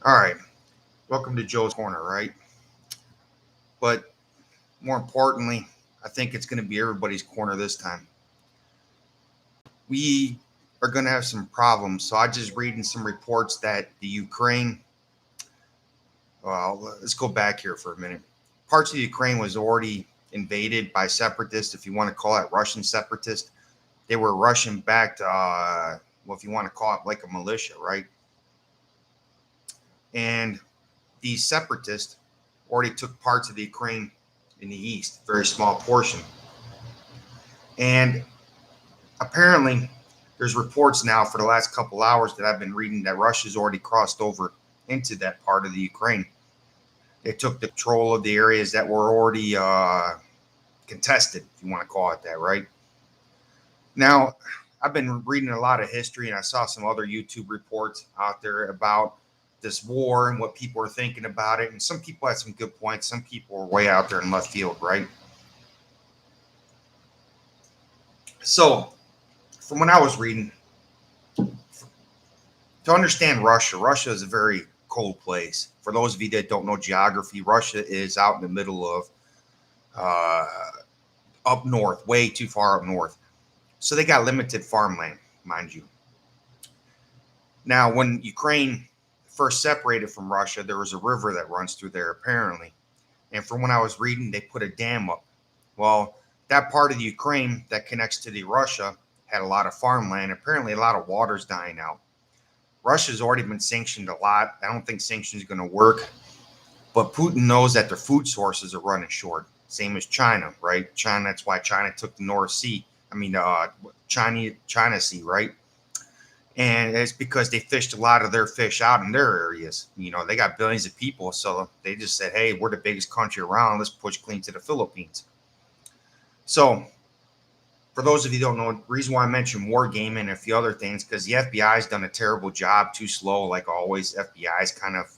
All right, welcome to Joe's Corner, right? But more importantly, I think it's going to be everybody's corner this time. We are going to have some problems. So I just reading some reports that the Ukraine. Well, let's go back here for a minute. Parts of the Ukraine was already invaded by separatists, if you want to call it Russian separatists. They were Russian backed. Well, if you want to call it like a militia, right? And these separatists already took parts of the Ukraine in the east, very small portion. And apparently, there's reports now for the last couple hours that I've been reading that Russia's already crossed over into that part of the Ukraine. They took the control of the areas that were already contested, if you want to call it that, right? Now, I've been reading a lot of history, and I saw some other YouTube reports out there about this war and what people are thinking about it. And some people had some good points. Some people were way out there in left field, right? So, from when I was reading, to understand Russia, Russia is a very cold place. For those of you that don't know geography, Russia is out in the middle of uh, up north, way too far up north. So they got limited farmland, mind you. Now, when Ukraine first separated from Russia, there was a river that runs through there, apparently. And from when I was reading, they put a dam up. Well, that part of the Ukraine that connects to the Russia had a lot of farmland. Apparently, a lot of water's dying out. Russia's already been sanctioned a lot. I don't think sanctions are going to work. But Putin knows that their food sources are running short. Same as China, right? China. That's why China took the North Sea. I mean, China Sea, right? And it's because they fished a lot of their fish out in their areas. You know, they got billions of people, so they just said, "Hey, we're the biggest country around. Let's push clean to the Philippines." So, for those of you who don't know, the reason why I mentioned Wargaming and a few other things, because the FBI has done a terrible job, too slow, like always. FBI's kind of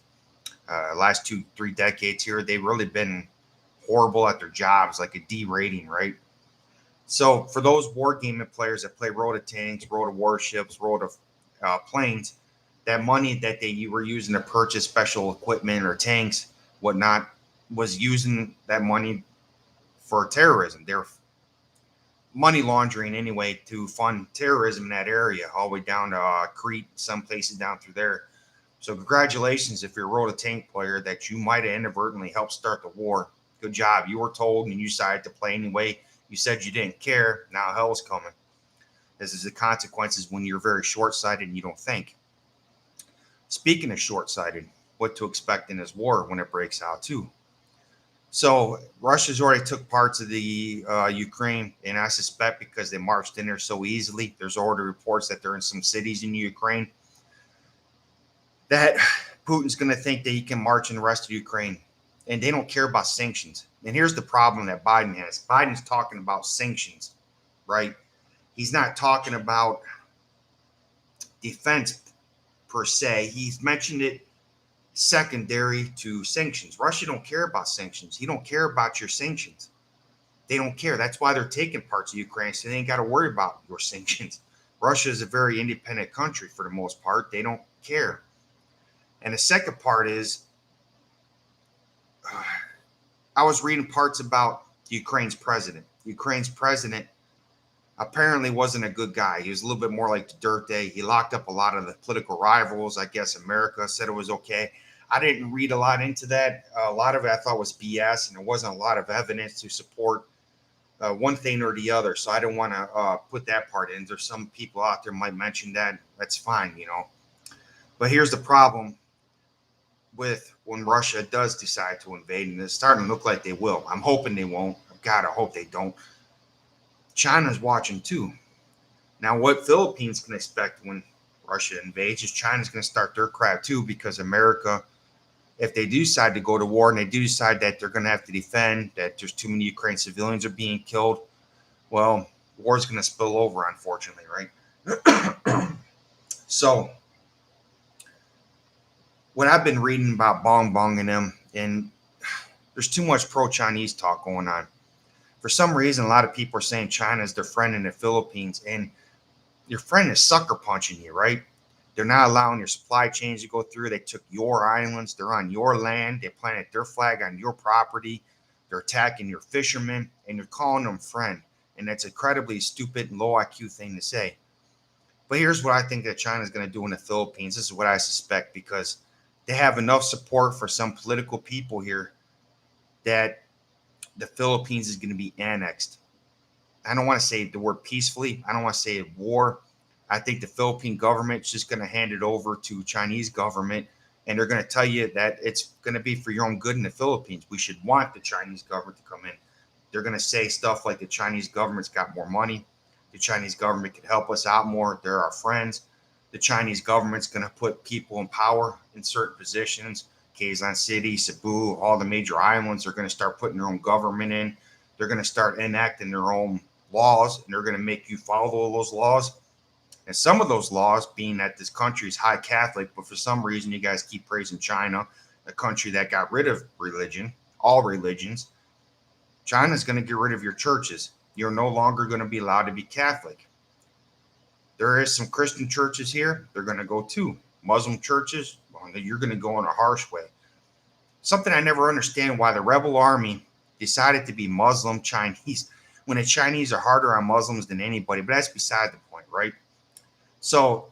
last 2-3 decades here, they've really been horrible at their jobs, like a D rating, right? So for those wargaming players that play Road of Tanks, Road of Warships, Road of Planes, that money that they were using to purchase special equipment or tanks, whatnot, was using that money for terrorism. They're money laundering anyway to fund terrorism in that area, all the way down to Crete, some places down through there. So congratulations if you're a Road of Tank player that you might have inadvertently helped start the war. Good job. You were told and you decided to play anyway. You said you didn't care. Now hell's coming. This is the consequences when you're very short-sighted and you don't think. Speaking of short-sighted, what to expect in this war when it breaks out too. So Russia's already took parts of the Ukraine, and I suspect because they marched in there so easily, there's already reports that they're in some cities in Ukraine, that Putin's going to think that he can march in the rest of Ukraine, and they don't care about sanctions. And here's the problem that Biden has. Biden's talking about sanctions, right? He's not talking about defense per se. He's mentioned it secondary to sanctions. Russia don't care about sanctions. He don't care about your sanctions. They don't care. That's why they're taking parts of Ukraine, so they ain't got to worry about your sanctions. Russia is a very independent country for the most part. They don't care. And the second part is, I was reading parts about Ukraine's president. Ukraine's president apparently wasn't a good guy. He was a little bit more like Duterte. He locked up a lot of the political rivals. I guess America said it was okay. I didn't read a lot into that. A lot of it I thought was BS, and there wasn't a lot of evidence to support one thing or the other. So I don't want to put that part in. There's some people out there might mention that. That's fine, you know. But here's the problem with when Russia does decide to invade, and it's starting to look like they will. I'm hoping they won't. God, I hope they don't. China's watching too. Now, what Philippines can expect when Russia invades is China's going to start their crap too, because America, if they do decide to go to war and they do decide that they're going to have to defend, that there's too many Ukrainian civilians are being killed, well, war's going to spill over, unfortunately, right? So, what I've been reading about Bong Bong and them, and there's too much pro-Chinese talk going on. For some reason, a lot of people are saying China is their friend in the Philippines, and your friend is sucker punching you, right? They're not allowing your supply chains to go through. They took your islands. They're on your land. They planted their flag on your property. They're attacking your fishermen, and you're calling them friend. And that's an incredibly stupid and low IQ thing to say. But here's what I think that China's going to do in the Philippines. This is what I suspect, because they have enough support for some political people here that the Philippines is going to be annexed. I don't want to say the word peacefully. I don't want to say war. I think the Philippine government's just going to hand it over to Chinese government, and they're going to tell you that it's going to be for your own good in the Philippines. We should want the Chinese government to come in. They're going to say stuff like the Chinese government's got more money. The Chinese government could help us out more. They're our friends. The Chinese government's going to put people in power in certain positions. Quezon City, Cebu, all the major islands are going to start putting their own government in. They're going to start enacting their own laws, and they're going to make you follow those laws. And some of those laws, being that this country is high Catholic, but for some reason you guys keep praising China, a country that got rid of religion, all religions. China's going to get rid of your churches. You're no longer going to be allowed to be Catholic. There is some Christian churches here. They're going to go too. Muslim churches, well, you're going to go in a harsh way. Something I never understand, why the rebel army decided to be Muslim Chinese when the Chinese are harder on Muslims than anybody. But that's beside the point, right? So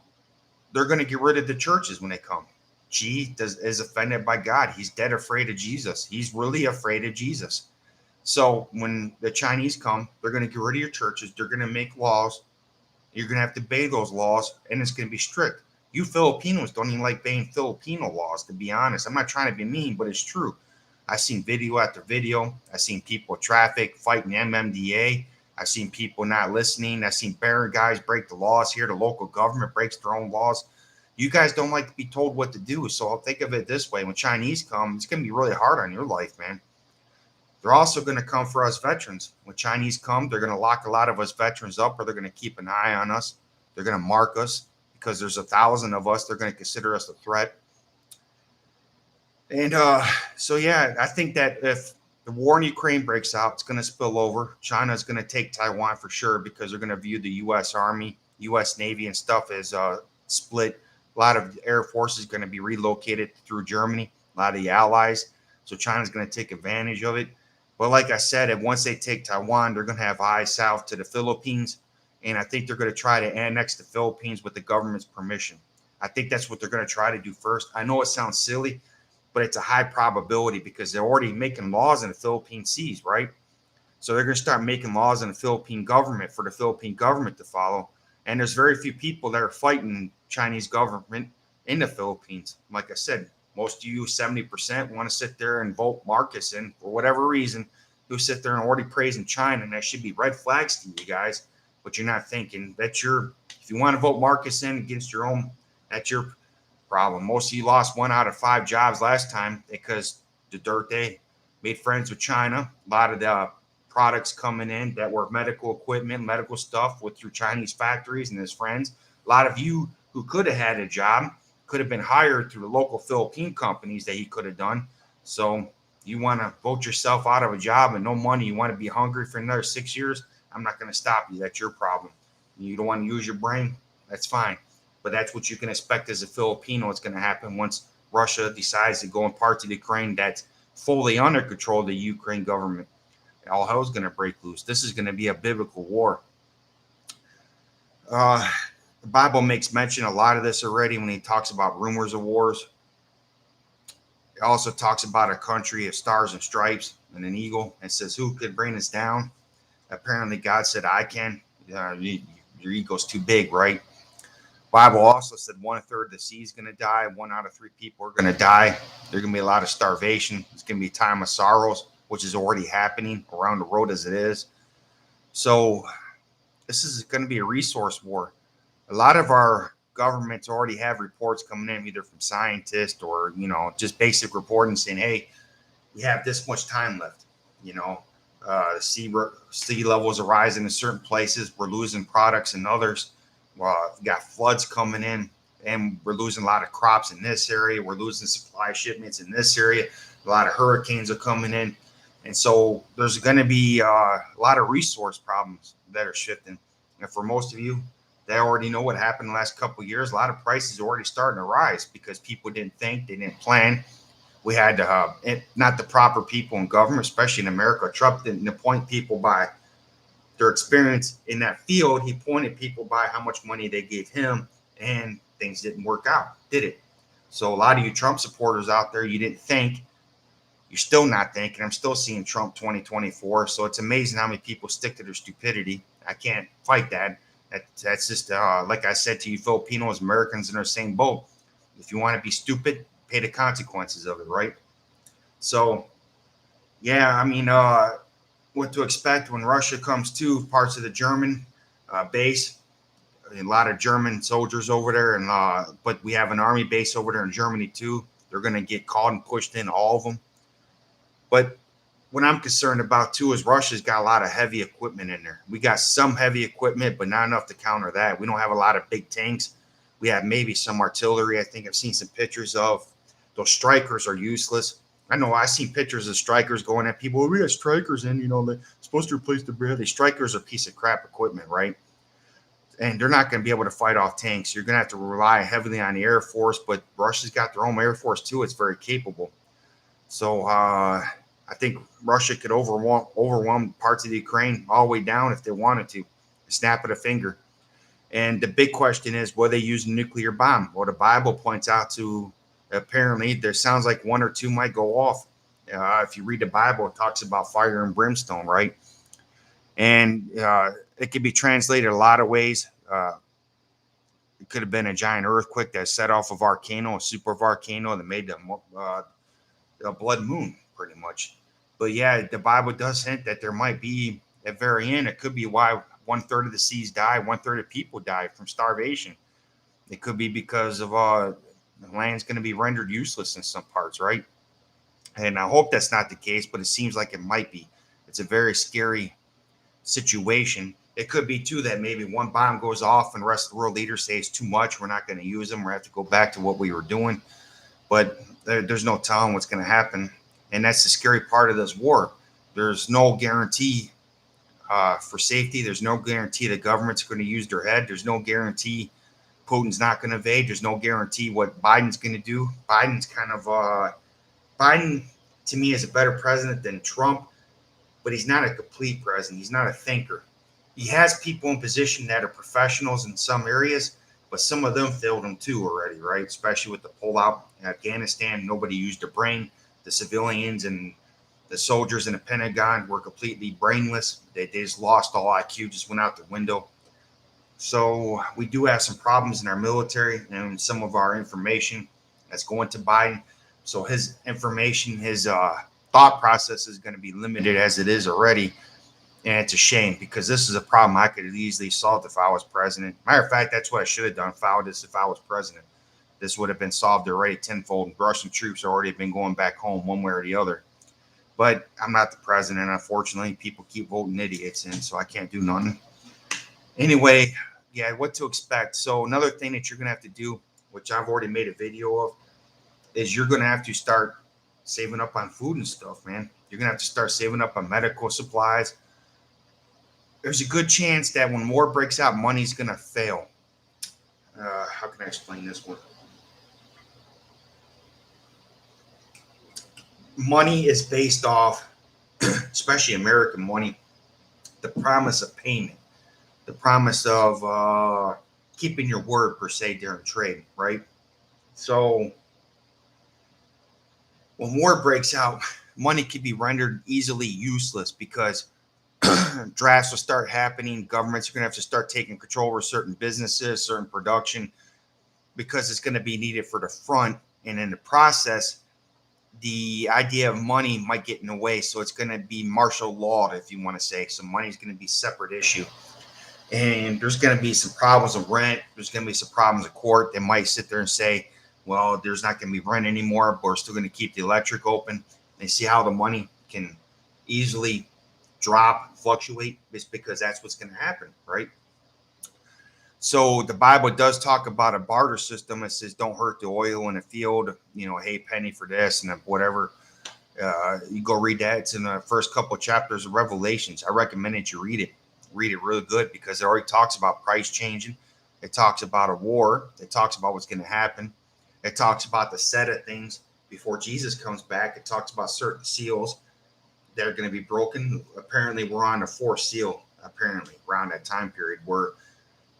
they're going to get rid of the churches when they come. Xi is offended by God. He's dead afraid of Jesus. He's really afraid of Jesus. So when the Chinese come, they're going to get rid of your churches. They're going to make laws. You're going to have to obey those laws, and it's going to be strict. You Filipinos don't even like obeying Filipino laws, to be honest. I'm not trying to be mean, but it's true. I've seen video after video. I've seen people traffic, fighting MMDA. I've seen people not listening. I've seen barren guys break the laws here. The local government breaks their own laws. You guys don't like to be told what to do. So I'll think of it this way. When Chinese come, it's going to be really hard on your life, man. They're also going to come for us veterans. When Chinese come, they're going to lock a lot of us veterans up, or they're going to keep an eye on us. They're going to mark us because there's 1,000 of us. They're going to consider us a threat. And so, yeah, I think that if the war in Ukraine breaks out, it's going to spill over. China's going to take Taiwan for sure, because they're going to view the U.S. Army, U.S. Navy and stuff as split. A lot of Air Force is going to be relocated through Germany, a lot of the allies. So China's going to take advantage of it. But like I said, once they take Taiwan, they're going to have eyes south to the Philippines. And I think they're going to try to annex the Philippines with the government's permission. I think that's what they're going to try to do first. I know it sounds silly, but it's a high probability, because they're already making laws in the Philippine seas, right? So they're going to start making laws in the Philippine government for the Philippine government to follow. And there's very few people that are fighting Chinese government in the Philippines. Like I said, most of you, 70%, want to sit there and vote Marcos in for whatever reason. Who sit there and already praising China, and that should be red flags to you guys. But you're not thinking. If you want to vote Marcos in against your own, that's your problem. Most of you lost 1 out of 5 jobs last time because Duterte made friends with China. A lot of the products coming in that were medical equipment, medical stuff, went through Chinese factories and his friends. A lot of you who could have had a job could have been hired through the local Philippine companies that he could have done. So you want to vote yourself out of a job and no money. You want to be hungry for another 6 years. I'm not going to stop you. That's your problem. You don't want to use your brain. That's fine. But that's what you can expect as a Filipino. It's going to happen once Russia decides to go in parts of Ukraine that's fully under control of the Ukraine government. All hell's going to break loose. This is going to be a biblical war. The Bible makes mention a lot of this already when he talks about rumors of wars. It also talks about a country of stars and stripes and an eagle, and says, who could bring us down? Apparently God said, I can. Your ego's too big, right? Bible also said 1/3 of the sea is going to die. 1 out of 3 people are going to die. There's going to be a lot of starvation. It's going to be a time of sorrows, which is already happening around the world as it is. So this is going to be a resource war. A lot of our governments already have reports coming in, either from scientists or, just basic reporting saying, hey, we have this much time left. Sea levels are rising in certain places. We're losing products in others. We got floods coming in, and we're losing a lot of crops in this area. We're losing supply shipments in this area. A lot of hurricanes are coming in. And so there's going to be a lot of resource problems that are shifting. And for most of you, They already know what happened the last couple of years. A lot of prices are already starting to rise because people didn't think, they didn't plan. We had not the proper people in government, especially in America. Trump didn't appoint people by their experience in that field. He appointed people by how much money they gave him, and things didn't work out, did it? So a lot of you Trump supporters out there, you didn't think. You're still not thinking. I'm still seeing Trump 2024. So it's amazing how many people stick to their stupidity. I can't fight that. That's just like I said to you, Filipinos, Americans in the same boat. If you want to be stupid, pay the consequences of it, right? So, yeah, I mean, what to expect when Russia comes to parts of the German base. A lot of German soldiers over there, and but we have an army base over there in Germany too. They're going to get caught and pushed in, all of them. But what I'm concerned about too is Russia's got a lot of heavy equipment in there. We got some heavy equipment, but not enough to counter that. We don't have a lot of big tanks. We have maybe some artillery. I think I've seen some pictures of those strikers are useless. I know I've seen pictures of strikers going at people. We got strikers in, they're supposed to replace the Bradley. Strikers are a piece of crap equipment, right? And they're not going to be able to fight off tanks. You're going to have to rely heavily on the Air Force, but Russia's got their own Air Force too. It's very capable. So I think Russia could overwhelm parts of the Ukraine all the way down if they wanted to, snap of a finger. And the big question is, will they use a nuclear bomb? Well, the Bible points out to apparently there sounds like one or two might go off. If you read the Bible, it talks about fire and brimstone, right? And it could be translated a lot of ways. It could have been a giant earthquake that set off a volcano, a super volcano that made the blood moon, pretty much. But yeah, the Bible does hint that there might be, at very end, it could be why 1/3 of the seas die, 1/3 of people die from starvation. It could be because of the land's going to be rendered useless in some parts, right? And I hope that's not the case, but it seems like it might be. It's a very scary situation. It could be too that maybe one bomb goes off and the rest of the world leaders say it's too much. We're not going to use them. We're going to have to go back to what we were doing. But there's no telling what's going to happen. And that's the scary part of this war. There's no guarantee for safety. There's no guarantee the government's going to use their head. There's no guarantee Putin's not going to invade. There's no guarantee what Biden's going to do. Biden's kind of Biden, to me, is a better president than Trump, but he's not a complete president. He's not a thinker. He has people in position that are professionals in some areas, but some of them failed him too already, right? Especially with the pullout in Afghanistan. Nobody used their brain. The civilians and the soldiers in the Pentagon were completely brainless. They just lost all IQ, just went out the window. So we do have some problems in our military and some of our information that's going to Biden. So his information, his thought process is going to be limited as it is already. And it's a shame because this is a problem I could have easily solved if I was president. Matter of fact, that's what I should have done if I was president. This would have been solved already tenfold. Russian troops already been going back home one way or the other. But I'm not the president. Unfortunately, people keep voting idiots in, so I can't do nothing. Anyway, yeah, what to expect. So another thing that you're going to have to do, which I've already made a video of, is you're going to have to start saving up on food and stuff, man. You're going to have to start saving up on medical supplies. There's a good chance that when war breaks out, money's going to fail. How can I explain this one? Money is based off, especially American money, the promise of payment, the promise of keeping your word, per se, during trade, right? So when war breaks out, money can be rendered easily useless because drafts will start happening. Governments are going to have to start taking control over certain businesses, certain production, because it's going to be needed for the front. And in the process, the idea of money might get in the way. So it's going to be martial law, if you want to say. So money is going to be a separate issue. And there's going to be some problems of rent. There's going to be some problems of court. They might sit there and say, well, there's not going to be rent anymore, but we're still going to keep the electric open. And see how the money can easily drop, fluctuate. It's because that's what's going to happen, right? So the Bible does talk about a barter system. It says, don't hurt the oil in the field, hey, penny for this and whatever. You go read that. It's in the first couple of chapters of Revelations. I recommend that you read it. Read it really good because it already talks about price changing. It talks about a war. It talks about what's going to happen. It talks about the set of things before Jesus comes back. It talks about certain seals that are going to be broken. Apparently, we're on the fourth seal, apparently, around that time period where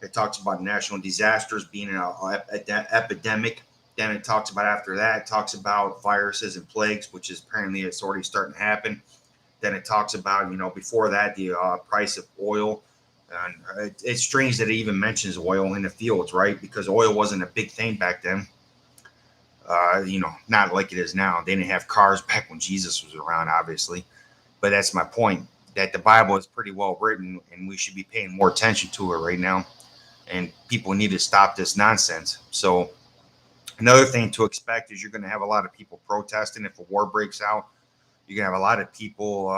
it talks about national disasters being an epidemic. Then it talks about after that, it talks about viruses and plagues, which is apparently it's already starting to happen. Then it talks about, before that, the price of oil. And it's strange that it even mentions oil in the fields, right? Because oil wasn't a big thing back then. Not like it is now. They didn't have cars back when Jesus was around, obviously. But that's my point, that the Bible is pretty well written, and we should be paying more attention to it right now. And people need to stop this nonsense. So another thing to expect is you're going to have a lot of people protesting if a war breaks out. You're going to have a lot of people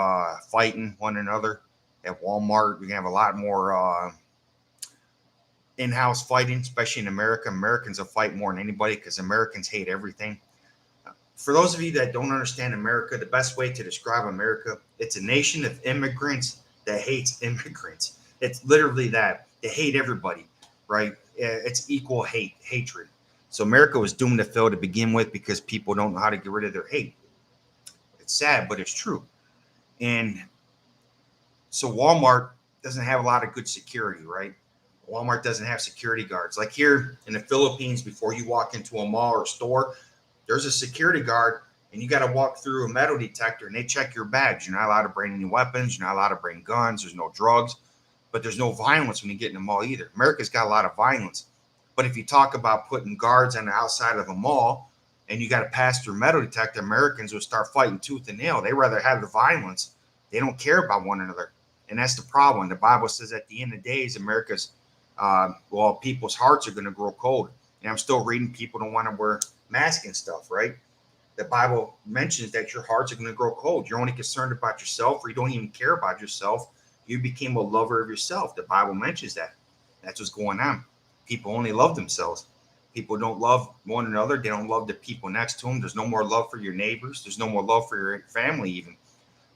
fighting one another at Walmart. You're going to have a lot more in-house fighting, especially in America. Americans will fight more than anybody because Americans hate everything. For those of you that don't understand America, the best way to describe America, it's a nation of immigrants that hates immigrants. It's literally that. They hate everybody, right? It's equal hatred. So America was doomed to fail to begin with because people don't know how to get rid of their hate. It's sad, but it's true. And so Walmart doesn't have a lot of good security, right? Walmart doesn't have security guards. Like here in the Philippines, before you walk into a mall or store, there's a security guard and you got to walk through a metal detector and they check your bags. You're not allowed to bring any weapons. You're not allowed to bring guns. There's no drugs, but there's no violence when you get in the mall either. America's got a lot of violence. But if you talk about putting guards on the outside of a mall and you got to pass through metal detector, Americans will start fighting tooth and nail. They rather have the violence. They don't care about one another. And that's the problem. The Bible says at the end of days, America's, people's hearts are going to grow cold. And I'm still reading people don't want to wear masks and stuff, right? The Bible mentions that your hearts are going to grow cold. You're only concerned about yourself, or you don't even care about yourself. You became a lover of yourself. The Bible mentions that. That's what's going on. People only love themselves. People don't love one another. They don't love the people next to them. There's no more love for your neighbors. There's no more love for your family even.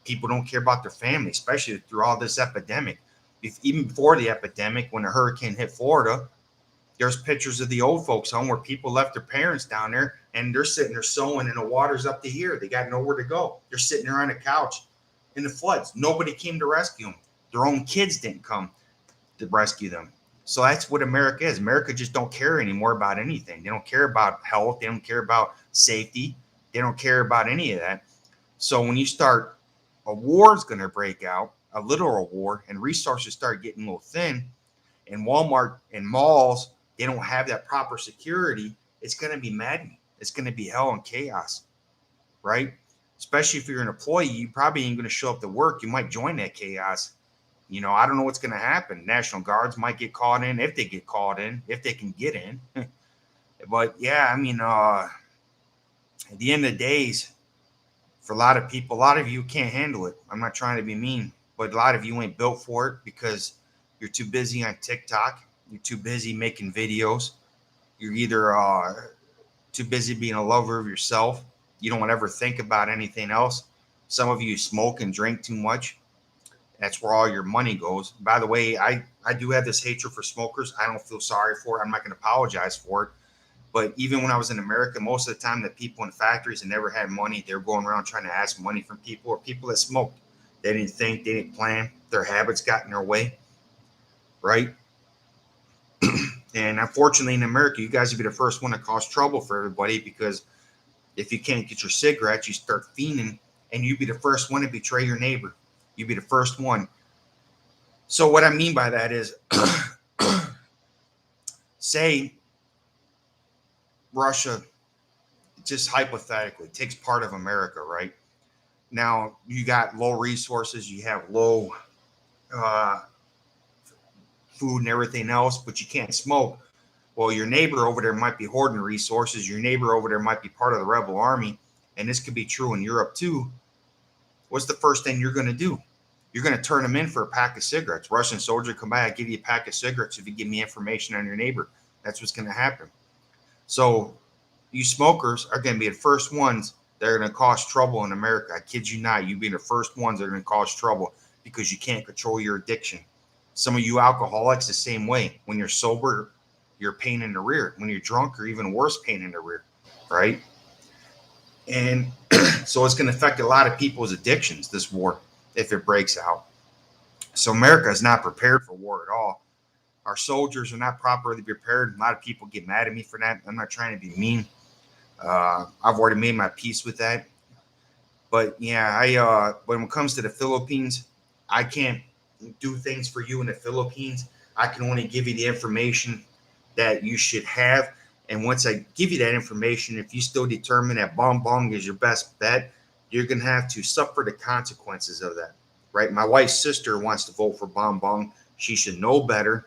People don't care about their family, especially through all this epidemic. Even before the epidemic, when a hurricane hit Florida, there's pictures of the old folks home where people left their parents down there and they're sitting there sewing and the water's up to here. They got nowhere to go. They're sitting there on a couch in the floods. Nobody came to rescue them. Their own kids didn't come to rescue them. So that's what America is. America just don't care anymore about anything. They don't care about health. They don't care about safety. They don't care about any of that. So when you start, a war is going to break out, a literal war, and resources start getting a little thin, and Walmart and malls, they don't have that proper security, it's going to be maddening. It's going to be hell and chaos, right? Especially if you're an employee, you probably ain't going to show up to work. You might join that chaos. I don't know what's going to happen. National Guards might get called in, if they get called in, if they can get in. But yeah, at the end of the days, for a lot of people, a lot of you can't handle it. I'm not trying to be mean, but a lot of you ain't built for it because you're too busy on TikTok. You're too busy making videos. You're either too busy being a lover of yourself. You don't ever think about anything else. Some of you smoke and drink too much. That's where all your money goes. By the way, I do have this hatred for smokers. I don't feel sorry for it. I'm not going to apologize for it. But even when I was in America, most of the time the people in factories that never had money, they were going around trying to ask money from people, or people that smoked. They didn't think, they didn't plan. Their habits got in their way, right? And unfortunately in America, you guys would be the first one to cause trouble for everybody, because if you can't get your cigarettes, you start fiending, and you'd be the first one to betray your neighbor. You'd be the first one. So what I mean by that is, say Russia, just hypothetically, takes part of America, right? Now, you got low resources, you have low food and everything else, but you can't smoke. Well, your neighbor over there might be hoarding resources. Your neighbor over there might be part of the rebel army, and this could be true in Europe too. What's the first thing you're going to do? You're going to turn them in for a pack of cigarettes. Russian soldier, come by, I'll give you a pack of cigarettes if you give me information on your neighbor. That's what's going to happen. So you smokers are going to be the first ones that are going to cause trouble in America. I kid you not. You be the first ones that are going to cause trouble because you can't control your addiction. Some of you alcoholics, the same way. When you're sober, you're a pain in the rear. When you're drunk, you're even worse pain in the rear, right? And so it's going to affect a lot of people's addictions, this war, if it breaks out. So America is not prepared for war at all. Our soldiers are not properly prepared. A lot of people get mad at me for that. I'm not trying to be mean. I've already made my peace with that. But yeah, when it comes to the Philippines, I can't do things for you in the Philippines. I can only give you the information that you should have. And once I give you that information, if you still determine that Bong Bong is your best bet, you're going to have to suffer the consequences of that, right? My wife's sister wants to vote for Bong Bong. She should know better.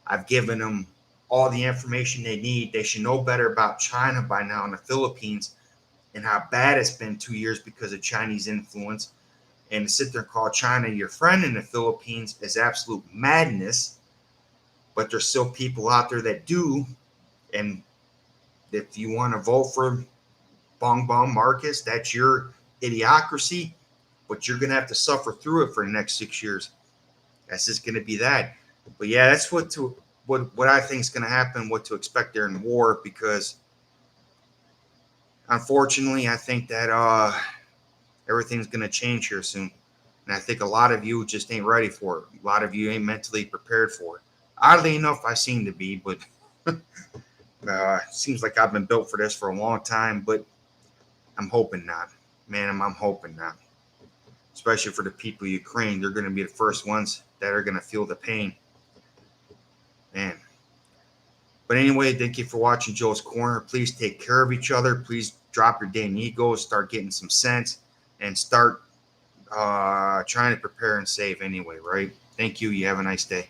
I've given them all the information they need. They should know better about China by now in the Philippines and how bad it's been 2 years because of Chinese influence. And to sit there and call China your friend in the Philippines is absolute madness. But there's still people out there that do. And if you want to vote for Bong Bong Marcos, that's your idiocracy. But you're going to have to suffer through it for the next 6 years. That's just going to be that. But yeah, that's what I think is going to happen, what to expect during war, because unfortunately, I think that everything's going to change here soon. And I think a lot of you just ain't ready for it. A lot of you ain't mentally prepared for it. Oddly enough, I seem to be, but it seems like I've been built for this for a long time, but I'm hoping not. Man, I'm hoping not. Especially for the people of Ukraine. They're going to be the first ones that are going to feel the pain. Man. But anyway, thank you for watching Joe's Corner. Please take care of each other. Please drop your dang egos, start getting some sense, and start trying to prepare and save anyway, right? Thank you. You have a nice day.